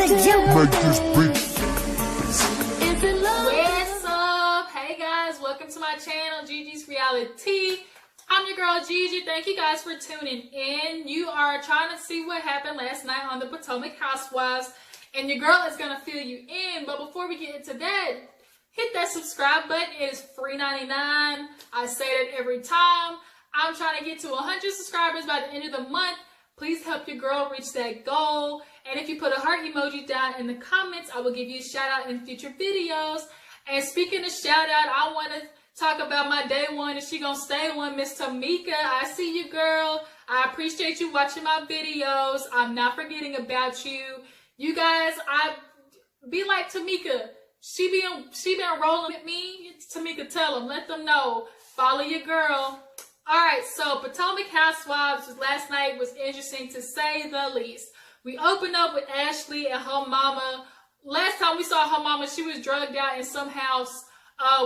What's up? Hey guys, welcome to my channel, Gigi's Reality. I'm your girl Gigi. Thank you guys for tuning in. You are trying to see what happened last night on the Potomac Housewives, and your girl is gonna fill you in. But before we get into that, hit that subscribe button. It is free 99. I say that every time. I'm trying to get to 100 subscribers by the end of the month. Please help your girl reach that goal. And if you put a heart emoji down in the comments, I will give you a shout out in future videos. And speaking of shout out, I want to talk about my day one, and she gonna stay one, Miss Tamika. I see you, girl. I appreciate you watching my videos. I'm not forgetting about you. You guys, I be like Tamika. She been rolling with me. Tamika, tell them, let them know. Follow your girl. All right, so Potomac Housewives last night was interesting to say the least. We opened up with Ashley and her mama. Last time we saw her mama, she was drugged out in some house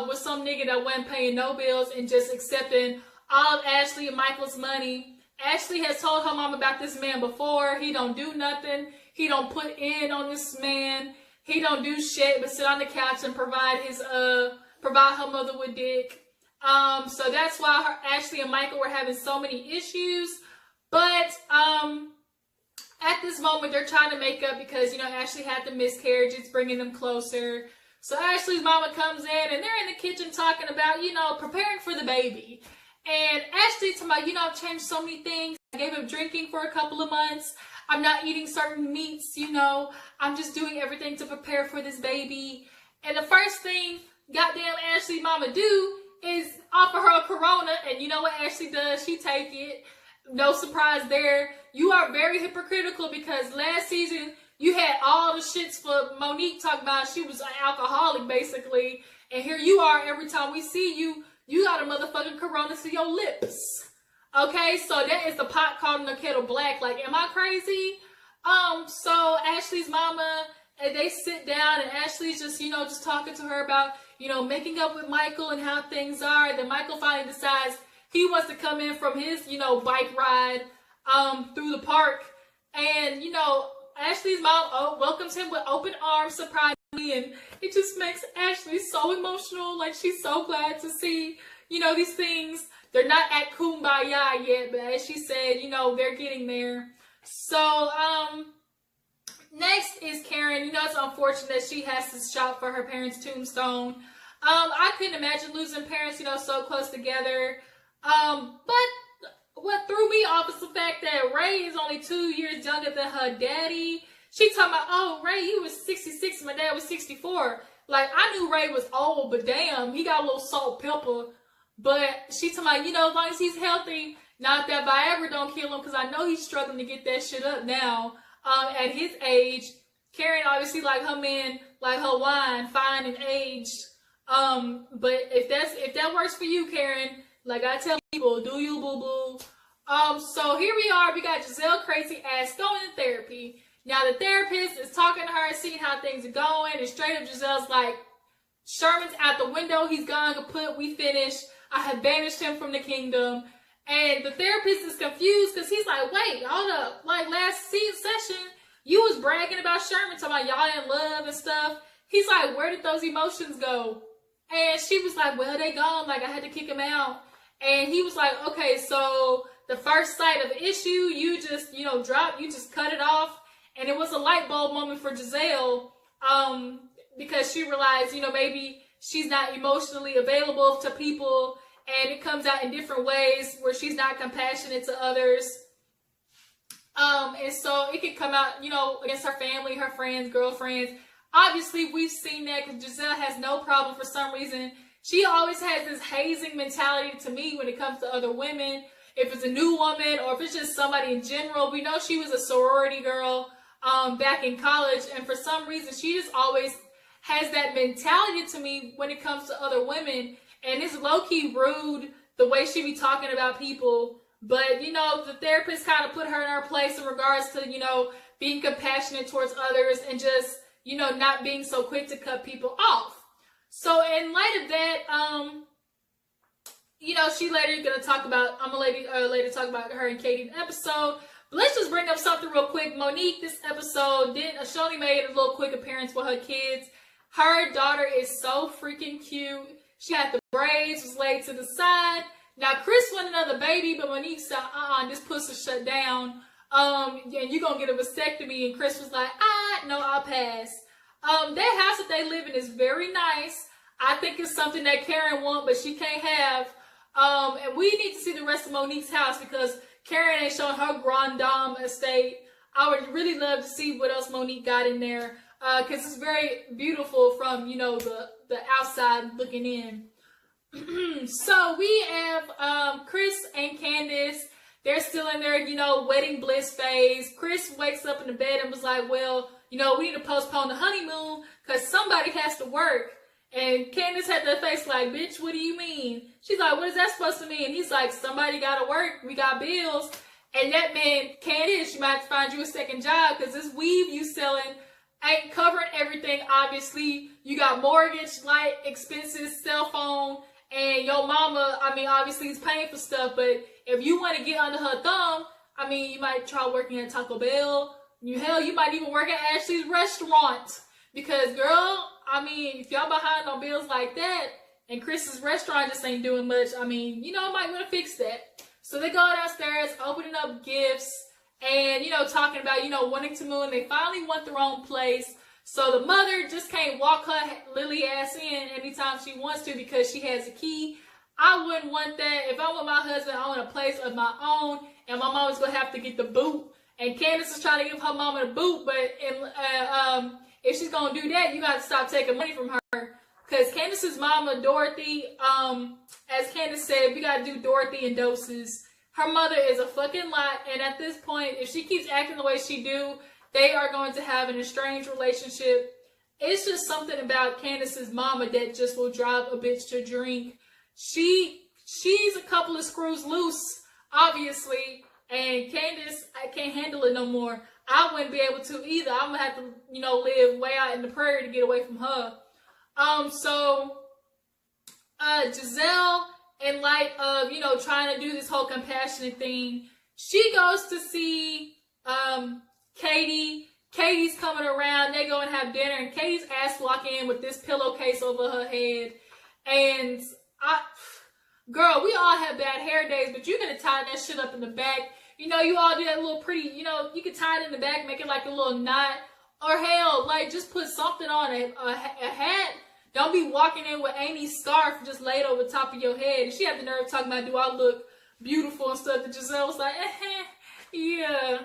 with some nigga that wasn't paying no bills and just accepting all of Ashley and Michael's money. Ashley has told her mom about this man before. He don't do nothing. He don't put in on this man. He don't do shit but sit on the couch and provide her mother with dick. So that's why Ashley and Michael were having so many issues. But at this moment, they're trying to make up because, you know, Ashley had the miscarriage. It's bringing them closer. So Ashley's mama comes in and they're in the kitchen talking about, you know, preparing for the baby. And Ashley talking about, you know, I've changed so many things. I gave up drinking for a couple of months. I'm not eating certain meats, you know. I'm just doing everything to prepare for this baby. And the first thing goddamn Ashley's mama do is offer her a Corona, and you know what Ashley does? She take it. No surprise there. You are very hypocritical because last season you had all the shits for Monique talking about she was an alcoholic basically, and here you are every time we see you, you got a motherfucking Corona to your lips. Okay, so that is the pot calling the kettle black. Like, am I crazy? So Ashley's mama, and they sit down, and Ashley's just, you know, just talking to her about, you know, making up with Michael and how things are. Then Michael finally decides he wants to come in from his, you know, bike ride through the park. And, you know, Ashley's mom welcomes him with open arms, surprisingly. And it just makes Ashley so emotional. Like, she's so glad to see, you know, these things. They're not at kumbaya yet, but as she said, you know, they're getting there. So, next is Karen. You know, it's unfortunate that she has to shop for her parents' tombstone. I couldn't imagine losing parents, you know, so close together. But what threw me off is the fact that Ray is only 2 years younger than her daddy. She talking about, oh, Ray, you was 66, my dad was 64. Like, I knew Ray was old, but damn, he got a little salt pepper. But she talking about, you know, as long as he's healthy, not that Viagra don't kill him, because I know he's struggling to get that shit up now. At his age, Karen obviously like her man, like her wine, fine and aged. But if that works for you, Karen, like I tell people, do you, boo boo? So here we are. We got Gizelle crazy ass going to therapy. Now the therapist is talking to her, seeing how things are going, and straight up Gizelle's like, Sherman's out the window. He's gone kaput. We finished. I have banished him from the kingdom. And the therapist is confused because he's like, wait, hold up. Like last session, you was bragging about Sherman, talking about y'all in love and stuff. He's like, where did those emotions go? And she was like, well, they gone. Like, I had to kick him out. And he was like, okay, so the first sight of the issue, you just, you know, you just cut it off. And it was a light bulb moment for Gizelle, because she realized, you know, maybe she's not emotionally available to people. And it comes out in different ways where she's not compassionate to others. And so it can come out, you know, against her family, her friends, girlfriends. Obviously, we've seen that because Gizelle has no problem for some reason. She always has this hazing mentality to me when it comes to other women. If it's a new woman or if it's just somebody in general. We know she was a sorority girl back in college. And for some reason, she just always has that mentality to me when it comes to other women. And it's low-key rude the way she be talking about people. But, you know, the therapist kind of put her in her place in regards to, you know, being compassionate towards others and just, you know, not being so quick to cut people off. So in light of that, you know, she later gonna talk about, I'm gonna later talk about her and Katie in the episode. But let's just bring up something real quick. Monique, this episode, she only made a little quick appearance with her kids. Her daughter is so freaking cute. She had the braids, was laid to the side. Now, Chris wanted another baby, but Monique said, this pussy shut down. And you're going to get a vasectomy. And Chris was like, no, I'll pass. That house that they live in is very nice. I think it's something that Karen wants, but she can't have. And we need to see the rest of Monique's house because Karen ain't showing her grand dame estate. I would really love to see what else Monique got in there. Because it's very beautiful from, the outside looking in. So we have Chris and Candace. They're still in their, wedding bliss phase. Chris wakes up in the bed and was like, well, we need to postpone the honeymoon because somebody has to work. And Candace had that face like, bitch, what do you mean? She's like, what is that supposed to mean? And he's like, somebody got to work. We got bills. And that meant, Candace, you might have to find you a second job because this weave you selling ain't covering everything, obviously. You got mortgage, light, expenses, cell phone, and your mama, obviously is paying for stuff, but if you want to get under her thumb, you might try working at Taco Bell. You might even work at Ashley's restaurant. Because, girl, if y'all behind on bills like that, and Chris's restaurant just ain't doing much, I might want to fix that. So they go downstairs, opening up gifts, and, talking about, wanting to move, and they finally want their own place. So the mother just can't walk her lily ass in anytime she wants to because she has a key. I wouldn't want that. If I want my husband, I want a place of my own, and my mama's going to have to get the boot. And Candace is trying to give her mama the boot, but if she's going to do that, you got to stop taking money from her. Because Candace's mama, Dorothy, as Candace said, we got to do Dorothy in doses. Her mother is a fucking lot, and at this point, if she keeps acting the way she do, they are going to have an estranged relationship. It's just something about Candace's mama that just will drive a bitch to drink. She's a couple of screws loose, obviously, and Candace, I can't handle it no more. I wouldn't be able to either. I'm gonna have to, live way out in the prairie to get away from her. Gizelle, in light of, trying to do this whole compassionate thing, she goes to see Katie. Katie's coming around. They go and have dinner, and Katie's ass walk in with this pillowcase over her head. And girl, we all have bad hair days, but you're gonna tie that shit up in the back. You all do that little pretty, you can tie it in the back, make it like a little knot. Or hell, like just put something on it, a hat. Don't be walking in with Amy's scarf just laid over the top of your head. And she had the nerve talking about, do I look beautiful and stuff? And Gizelle was like, yeah.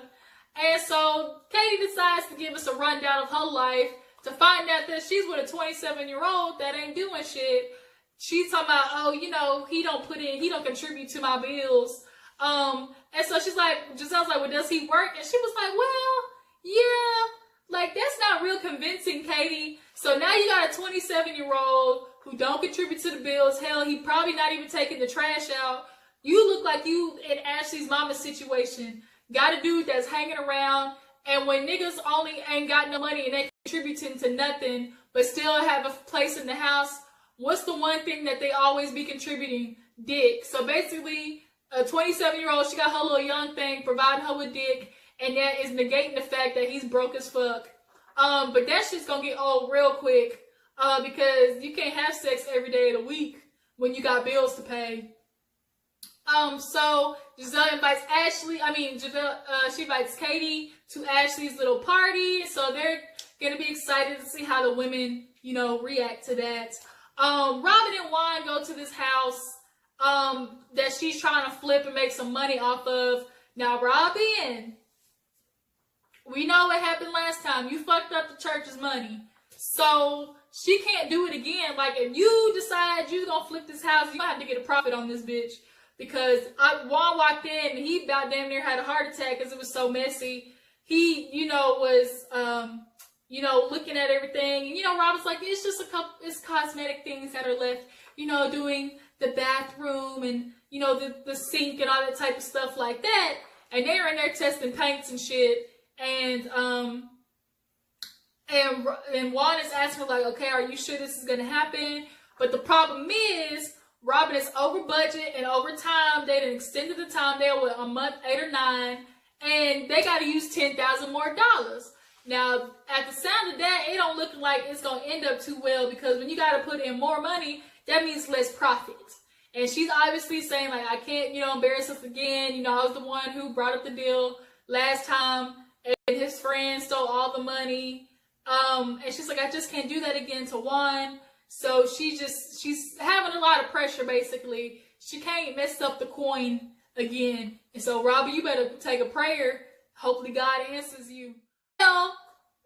And so Katie decides to give us a rundown of her life to find out that she's with a 27-year-old that ain't doing shit. She's talking about, he don't contribute to my bills. And so she's like, Giselle's like, well, does he work? And she was like, well, yeah. Like, that's not real convincing, Katie. So now you got a 27-year-old who don't contribute to the bills. Hell, he probably not even taking the trash out. You look like you in Ashley's mama's situation. Got a dude that's hanging around, and when niggas only ain't got no money and they contributing to nothing, but still have a place in the house, what's the one thing that they always be contributing? Dick. So basically, a 27-year-old, she got her little young thing, providing her with dick, and that is negating the fact that he's broke as fuck. But that shit's gonna get old real quick, because you can't have sex every day of the week when you got bills to pay. So Gizelle invites she invites Katie to Ashley's little party. So they're gonna be excited to see how the women, react to that. Robyn and Juan go to this house, that she's trying to flip and make some money off of. Now, Robyn, we know what happened last time. You fucked up the church's money. So she can't do it again. Like, if you decide you're gonna flip this house, you're gonna have to get a profit on this bitch. Because Juan walked in and he about damn near had a heart attack because it was so messy. He, was, looking at everything. And, Robyn's like, it's just it's cosmetic things that are left, doing the bathroom and, the sink and all that type of stuff like that. And they're in there testing paints and shit. And Juan is asking her, like, okay, are you sure this is going to happen? But the problem is, Robyn is over budget and over time. They done extended the time. They were a month, 8 or 9. and they got to use $10,000 more. Now, at the sound of that, it don't look like it's going to end up too well, because when you got to put in more money, that means less profit. And she's obviously saying, like, I can't, embarrass us again. I was the one who brought up the deal last time, and his friend stole all the money. And she's like, I just can't do that again to Juan. So she's having a lot of pressure, basically. She can't mess up the coin again. And so, Robyn, you better take a prayer. Hopefully God answers you. Now,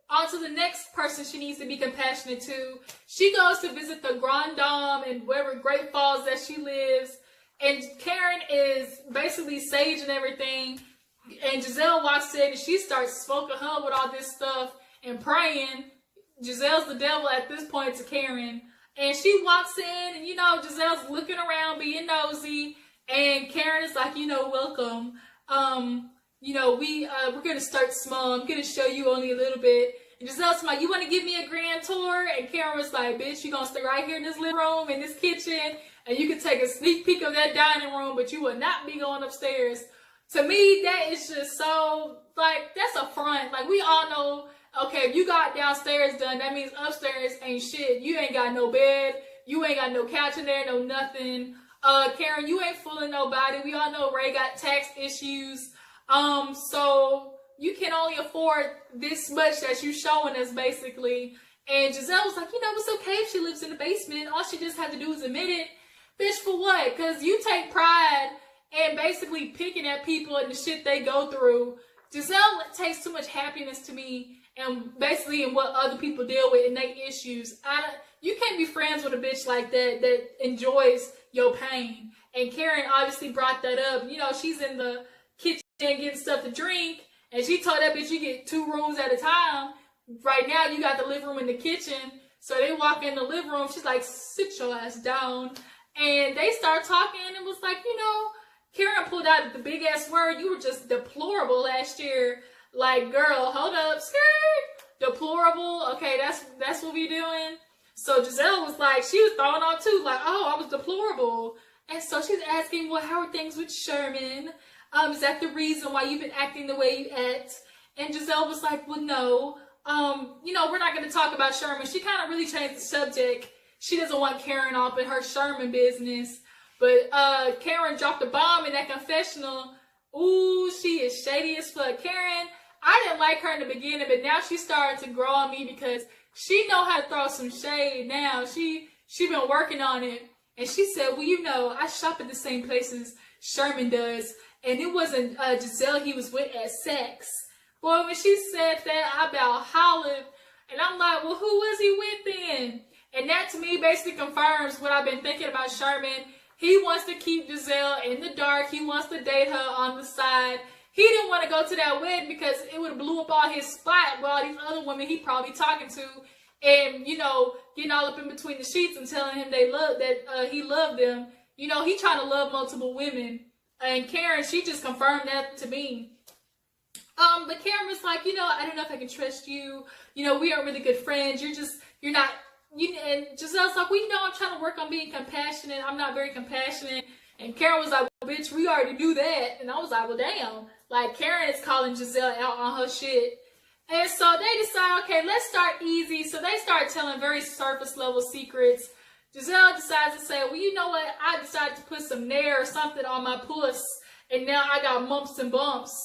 on to the next person she needs to be compassionate to. She goes to visit the Grand Dame in wherever Great Falls that she lives. And Karen is basically saging everything. And Gizelle walks in and she starts smoking her with all this stuff and praying. Gizelle's the devil at this point to Karen. And she walks in and, Gizelle's looking around, being nosy. And Karen is like, welcome. We're going to start small. I'm going to show you only a little bit. And Gizelle's like, you want to give me a grand tour? And Karen was like, bitch, you're going to stay right here in this living room, in this kitchen. And you can take a sneak peek of that dining room, but you will not be going upstairs. To me, that is just so, like, that's a front. Like, we all know, okay, if you got downstairs done, that means upstairs ain't shit. You ain't got no bed. You ain't got no couch in there, no nothing. Karen, you ain't fooling nobody. We all know Ray got tax issues. So you can only afford this much that you showing us, basically. And Gizelle was like, it's okay if she lives in the basement. All she just had to do is admit it. Bitch, for what? Because you take pride and basically picking at people and the shit they go through. Gizelle takes too much happiness to me, and basically in what other people deal with and their issues. You can't be friends with a bitch like that enjoys your pain. And Karen obviously brought that up. She's in the kitchen getting stuff to drink, and she told that bitch you get 2 rooms at a time. Right now you got the living room and the kitchen. So they walk in the living room. She's like, sit your ass down. And they start talking, and was like, Karen pulled out the big ass word. You were just deplorable last year. Like, girl, hold up, skirt. Deplorable. Okay, that's what we doing. So Gizelle was like, she was throwing on too, like, oh, I was deplorable. And so she's asking, well, how are things with Sherman? Is that the reason why you've been acting the way you act? And Gizelle was like, well, no. We're not going to talk about Sherman. She kind of really changed the subject. She doesn't want Karen off in her Sherman business. But Karen dropped a bomb in that confessional. Ooh, she is shady as fuck. Karen, I didn't like her in the beginning, but now she's starting to grow on me because she know how to throw some shade now. She been working on it. And she said, well, I shop at the same places Sherman does. And it wasn't Gizelle he was with at sex. Boy, when she said that, I about hollered. And I'm like, well, who was he with then? And that to me basically confirms what I've been thinking about Sherman. He wants to keep Gizelle in the dark. He wants to date her on the side. He didn't want to go to that wedding because it would have blew up all his spot with all these other women he probably talking to. And, getting all up in between the sheets and telling him he loved them. He trying to love multiple women. And Karen, she just confirmed that to me. But Karen was like, I don't know if I can trust you. We aren't really good friends. You're not. And Gizelle's like, well, I'm trying to work on being compassionate. I'm not very compassionate. And Karen was like, well, bitch, we already do that. And I was like, well, damn. Like, Karen is calling Gizelle out on her shit. And so they decide, okay, let's start easy. So they start telling very surface level secrets. Gizelle decides to say, well, you know what? I decided to put some Nair or something on my puss. And now I got mumps and bumps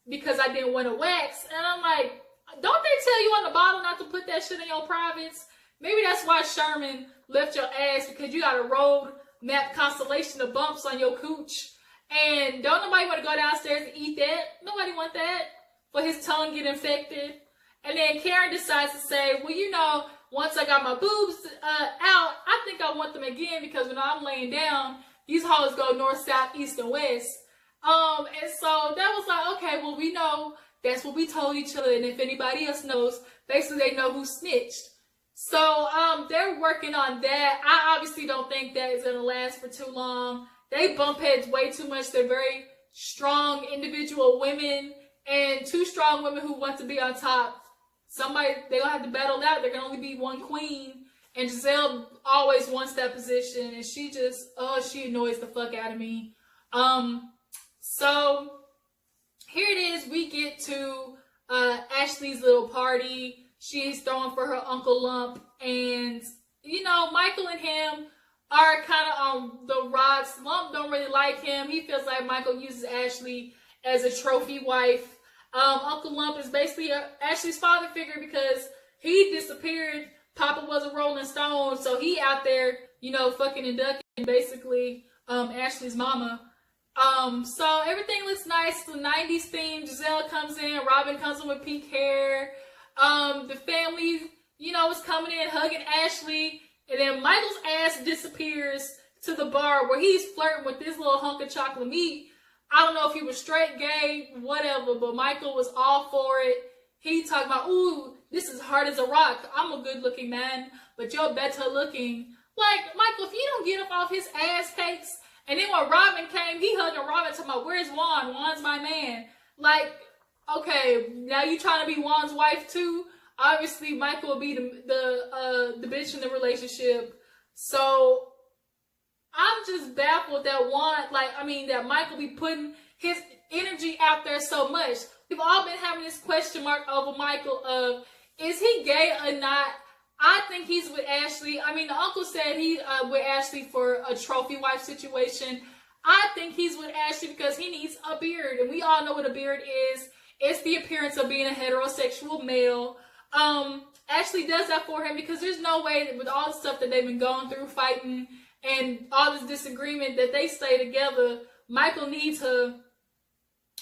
because I didn't want to wax. And I'm like, don't they tell you on the bottle not to put that shit in your privates? Maybe that's why Sherman left your ass, because you got a road map constellation of bumps on your cooch. And don't nobody want to go downstairs and eat that. Nobody want that for his tongue get infected. And then Karen decides to say, well, once I got my boobs out, I think I want them again, because when I'm laying down, these hoes go north, south, east, and west. And so that was like, okay, well, we know that's what we told each other. And if anybody else knows, basically they know who snitched. So they're working on that. I obviously don't think that is going to last for too long. They bump heads way too much. They're very strong individual women, and 2 strong women who want to be on top. They're going to have to battle out. There can only be one queen. And Gizelle always wants that position, and she she annoys the fuck out of me. So here it is. We get to Ashley's little party. She's throwing for her Uncle Lump. And, you know, Michael and him are kind of on the rocks. Lump don't really like him. He feels like Michael uses Ashley as a trophy wife. Uncle Lump is basically Ashley's father figure because he disappeared. Papa was a Rolling Stone, so he out there, you know, fucking and ducking basically Ashley's mama. So everything looks nice. The 90s theme. Gizelle comes in. Robyn comes in with pink hair. The family, you know, is coming in hugging Ashley. And then Michael's ass disappears to the bar where he's flirting with this little hunk of chocolate meat. I don't know if he was straight, gay, whatever, but Michael was all for it. He talking about, ooh, this is hard as a rock. I'm a good looking man, but you're better looking. Like, Michael, if you don't get up off his ass cakes, and then when Robyn came, he hugging Robyn talking about, where's Juan? Juan's my man. Like, okay, now you trying to be Juan's wife too? Obviously, Michael will be the bitch in the relationship. So I'm just baffled that that Michael be putting his energy out there so much. We've all been having this question mark over Michael of, is he gay or not? I think he's with Ashley. I mean, the uncle said he with Ashley for a trophy wife situation. I think he's with Ashley because he needs a beard. And we all know what a beard is. It's the appearance of being a heterosexual male. Ashley does that for him because there's no way that with all the stuff that they've been going through, fighting, and all this disagreement, that they stay together. Michael needs her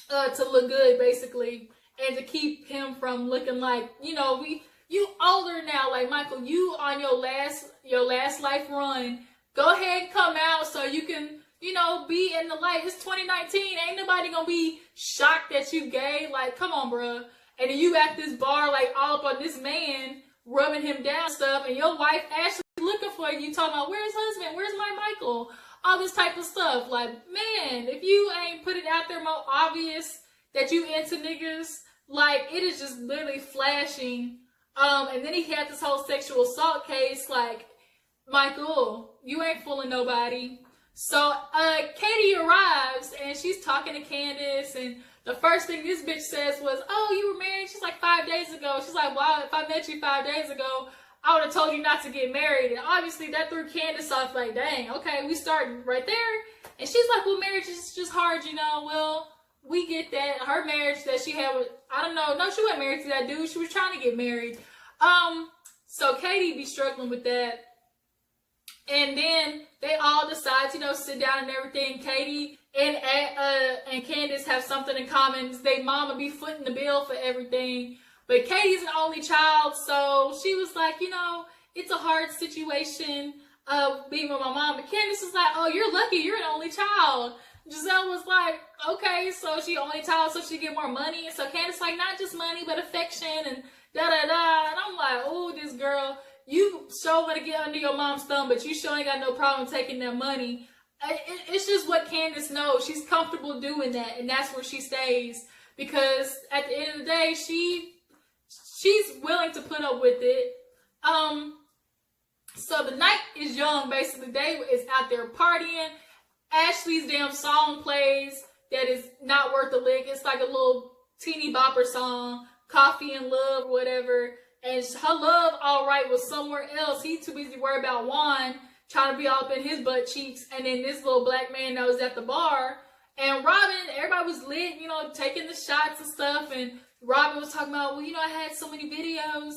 to look good, basically, and to keep him from looking like, you know, you older now, like Michael, you on your last life run. Go ahead and come out so you can, you know, be in the light. It's 2019. Ain't nobody gonna be shocked that you gay. Like, come on, bruh. And then you at this bar, like, all up on this man, rubbing him down stuff, and your wife Ashley looking for you, talking about, where's husband? Where's my Michael? All this type of stuff. Like, man, if you ain't put it out there more obvious that you into niggas, like, it is just literally flashing. And then he had this whole sexual assault case. Like, Michael, you ain't fooling nobody. So, Katie arrives, and she's talking to Candace, and the first thing this bitch says was, oh, you were married? She's like, 5 days ago. She's like, wow, if I met you 5 days ago, I would have told you not to get married. And obviously that threw Candace off, like, dang, okay, we starting right there. And she's like, well, marriage is just hard, you know. Well, we get that. Her marriage that she had with, I don't know. No, she wasn't married to that dude. She was trying to get married. So Katie be struggling with that. And then they all decide to, you know, sit down and everything. Katie and Candace have something in common. They mama be footing the bill for everything. But Katie's an only child, so she was like, you know, it's a hard situation of being with my mom. But Candace was like, oh, you're lucky, you're an only child. Gizelle was like, okay, so she only child, so she get more money. And so Candace like, not just money, but affection and da-da-da. And I'm like, oh, this girl, you sure want to get under your mom's thumb, but you sure ain't got no problem taking that money. It's just what Candace knows. She's comfortable doing that, and that's where she stays. Because at the end of the day, she's willing to put up with it. So the night is young, basically. They is out there partying. Ashley's damn song plays that is not worth a lick. It's like a little teeny bopper song, Coffee and Love, whatever. And her love, all right, was somewhere else. He too busy worried about Juan trying to be all up in his butt cheeks. And then this little black man that was at the bar. And Robyn, everybody was lit, you know, taking the shots and stuff. And Robyn was talking about, well, you know, I had so many videos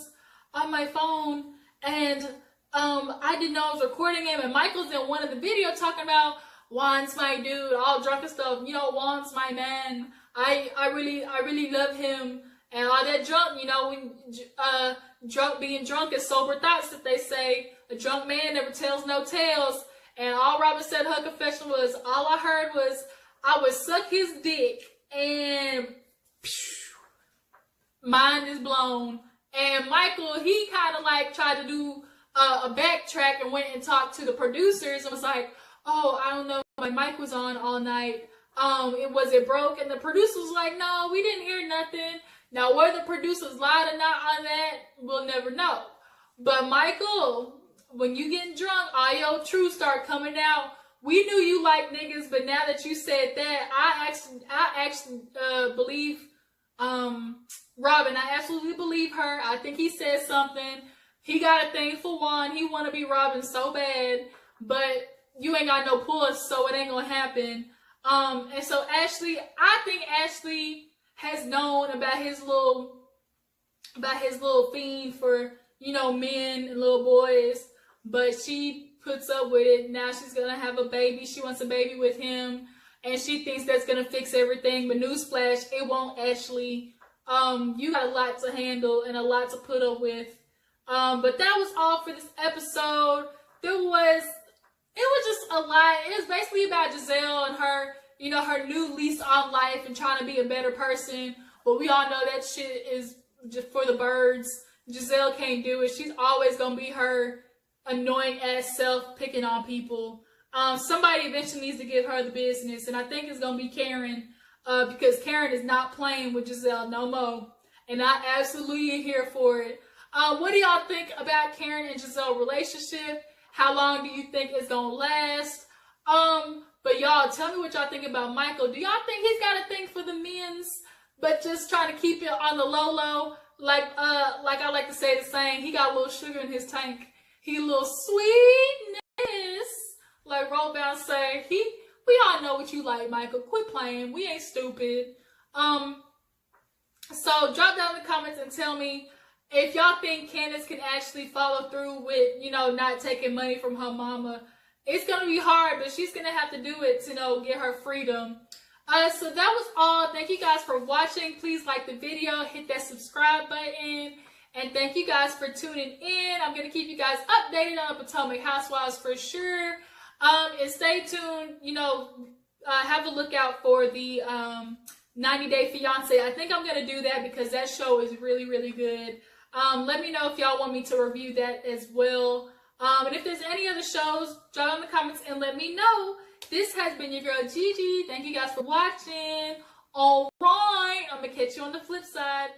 on my phone. And I didn't know I was recording him. And Michael's in one of the videos talking about, Juan's my dude, all drunk and stuff. You know, Juan's my man. I really love him. And all that drunk, you know, when being drunk is sober thoughts that they say. A drunk man never tells no tales. And all Robyn said in her confession was, all I heard was, I would suck his dick and mind is blown. And Michael, he kind of like tried to do a backtrack and went and talked to the producers and was like, oh, I don't know, my mic was on all night. It broke? And the producer was like, no, we didn't hear nothing. Now, whether the producers lied or not on that, we'll never know. But Michael, when you getting drunk, all your truth start coming out we knew you like niggas, but now that you said that, I actually believe Robyn. I absolutely believe her. I think he said something. He got a thing for Juan. He want to be Robyn so bad, but you ain't got no puss, so it ain't gonna happen. And so Ashley, I think Ashley has known about his little fiend for, you know, men and little boys, but she puts up with it. Now she's gonna have a baby. She wants a baby with him, and she thinks that's gonna fix everything. But newsflash, it won't. Ashley, you got a lot to handle and a lot to put up with. But that was all for this episode. It was just a lot. It was basically about Gizelle and her, you know, her new lease on life and trying to be a better person. But we all know that shit is just for the birds. Gizelle can't do it. She's always gonna be her annoying ass self picking on people. Somebody eventually needs to give her the business, and I think it's gonna be Karen, because Karen is not playing with Gizelle no more, and I absolutely am here for it. What do y'all think about Karen and Gizelle relationship? How long do you think it's gonna last? But y'all, tell me what y'all think about Michael. Do y'all think he's got a thing for the men's, but just trying to keep it on the low? Like I like to say the saying, he got a little sugar in his tank. He a little sweetness. Like Robyn say, we all know what you like, Michael. Quit playing. We ain't stupid. So drop down in the comments and tell me if y'all think Candace can actually follow through with, you know, not taking money from her mama. It's going to be hard, but she's going to have to do it to, you know, get her freedom. So that was all. Thank you guys for watching. Please like the video, hit that subscribe button, and thank you guys for tuning in. I'm going to keep you guys updated on the Potomac Housewives for sure. And stay tuned, you know, have a look out for the 90 Day Fiance. I think I'm going to do that because that show is really, really good. Let me know if y'all want me to review that as well. And if there's any other shows, drop in the comments and let me know. This has been your girl Gigi. Thank you guys for watching. All right, I'm gonna catch you on the flip side.